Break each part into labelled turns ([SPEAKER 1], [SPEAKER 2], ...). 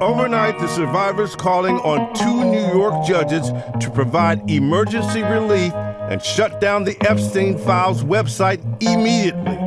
[SPEAKER 1] Overnight, the survivors calling on two New York judges to provide emergency relief and shut down the Epstein Files website immediately.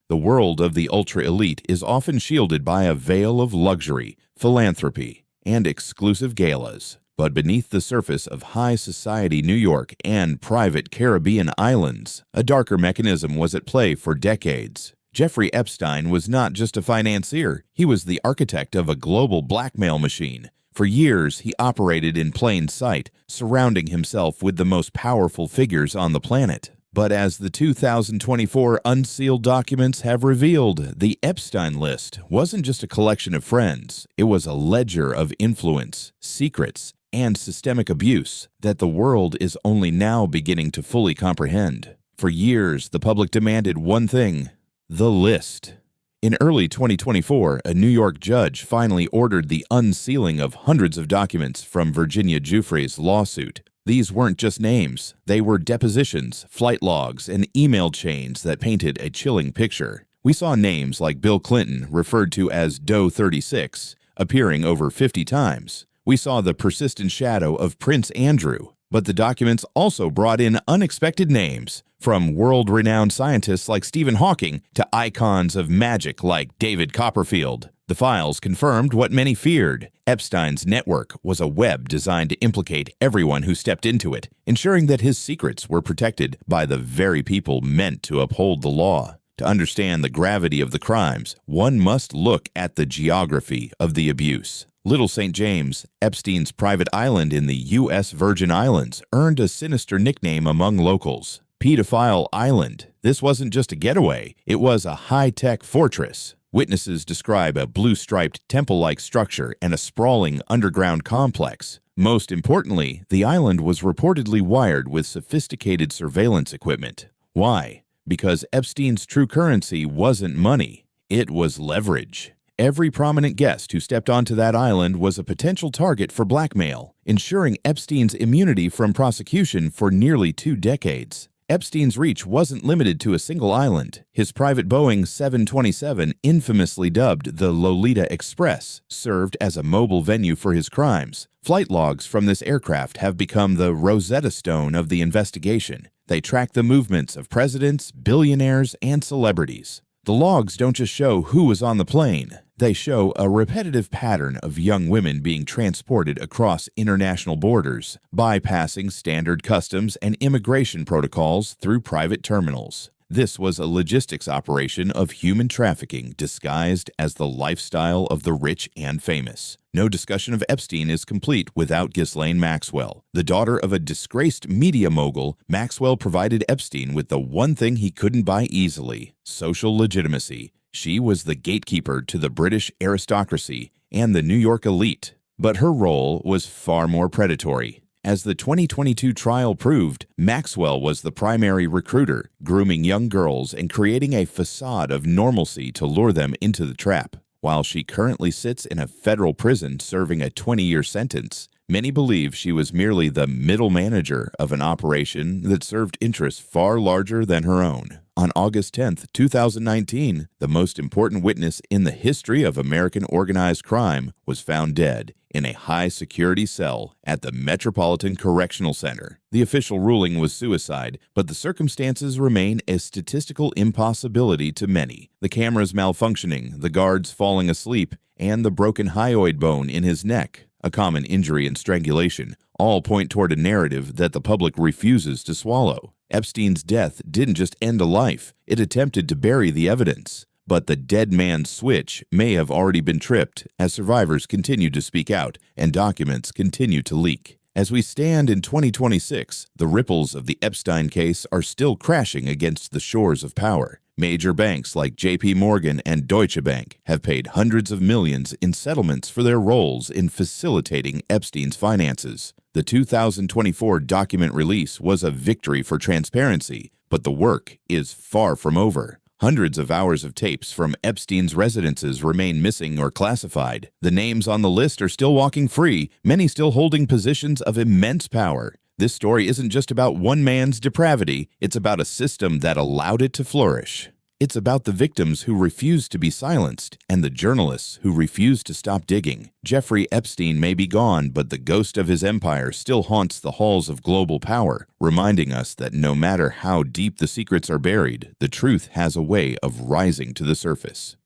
[SPEAKER 2] The world of the ultra-elite is often shielded by a veil of luxury, philanthropy, and exclusive galas. But beneath the surface of high society New York and private Caribbean islands, a darker mechanism was at play for decades. Jeffrey Epstein was not just a financier, he was the architect of a global blackmail machine. For years, he operated in plain sight, surrounding himself with the most powerful figures on the planet. But as the 2024 unsealed documents have revealed, the Epstein list wasn't just a collection of friends. It was a ledger of influence, secrets, and systemic abuse that the world is only now beginning to fully comprehend. For years, the public demanded one thing: the list. In early 2024, a New York judge finally ordered the unsealing of hundreds of documents from Virginia Giuffre's lawsuit. These weren't just names. They were depositions, flight logs, and email chains that painted a chilling picture. We saw names like Bill Clinton, referred to as Doe 36, appearing over 50 times. We saw the persistent shadow of Prince Andrew. But the documents also brought in unexpected names, from world-renowned scientists like Stephen Hawking to icons of magic like David Copperfield. The files confirmed what many feared. Epstein's network was a web designed to implicate everyone who stepped into it, ensuring that his secrets were protected by the very people meant to uphold the law. To understand the gravity of the crimes, one must look at the geography of the abuse. Little St. James, Epstein's private island in the U.S. Virgin Islands, earned a sinister nickname among locals: Pedophile Island. This wasn't just a getaway, it was a high-tech fortress. Witnesses describe a blue-striped temple-like structure and a sprawling underground complex. Most importantly, the island was reportedly wired with sophisticated surveillance equipment. Why? Because Epstein's true currency wasn't money, it was leverage. Every prominent guest who stepped onto that island was a potential target for blackmail, ensuring Epstein's immunity from prosecution for nearly 2 decades. Epstein's reach wasn't limited to a single island. His private Boeing 727, infamously dubbed the Lolita Express, served as a mobile venue for his crimes. Flight logs from this aircraft have become the Rosetta Stone of the investigation. They track the movements of presidents, billionaires, and celebrities. The logs don't just show who was on the plane. They show a repetitive pattern of young women being transported across international borders, bypassing standard customs and immigration protocols through private terminals. This was a logistics operation of human trafficking disguised as the lifestyle of the rich and famous. No discussion of Epstein is complete without Ghislaine Maxwell. The daughter of a disgraced media mogul, Maxwell provided Epstein with the one thing he couldn't buy easily: social legitimacy. She was the gatekeeper to the British aristocracy and the New York elite. But her role was far more predatory. As the 2022 trial proved, Maxwell was the primary recruiter, grooming young girls and creating a facade of normalcy to lure them into the trap. While she currently sits in a federal prison serving a 20-year sentence, many believe she was merely the middle manager of an operation that served interests far larger than her own. On August 10, 2019, the most important witness in the history of American organized crime was found dead in a high-security cell at the Metropolitan Correctional Center. The official ruling was suicide, but the circumstances remain a statistical impossibility to many. The cameras malfunctioning, the guards falling asleep, and the broken hyoid bone in his neck, a common injury in strangulation, all point toward a narrative that the public refuses to swallow. Epstein's death didn't just end a life, it attempted to bury the evidence. But the dead man's switch may have already been tripped as survivors continue to speak out and documents continue to leak. As we stand in 2026, the ripples of the Epstein case are still crashing against the shores of power. Major banks like JP Morgan and Deutsche Bank have paid hundreds of millions in settlements for their roles in facilitating Epstein's finances. The 2024 document release was a victory for transparency, but the work is far from over. Hundreds of hours of tapes from Epstein's residences remain missing or classified. The names on the list are still walking free, many still holding positions of immense power. This story isn't just about one man's depravity, it's about a system that allowed it to flourish. It's about the victims who refused to be silenced and the journalists who refused to stop digging. Jeffrey Epstein may be gone, but the ghost of his empire still haunts the halls of global power, reminding us that no matter how deep the secrets are buried, the truth has a way of rising to the surface.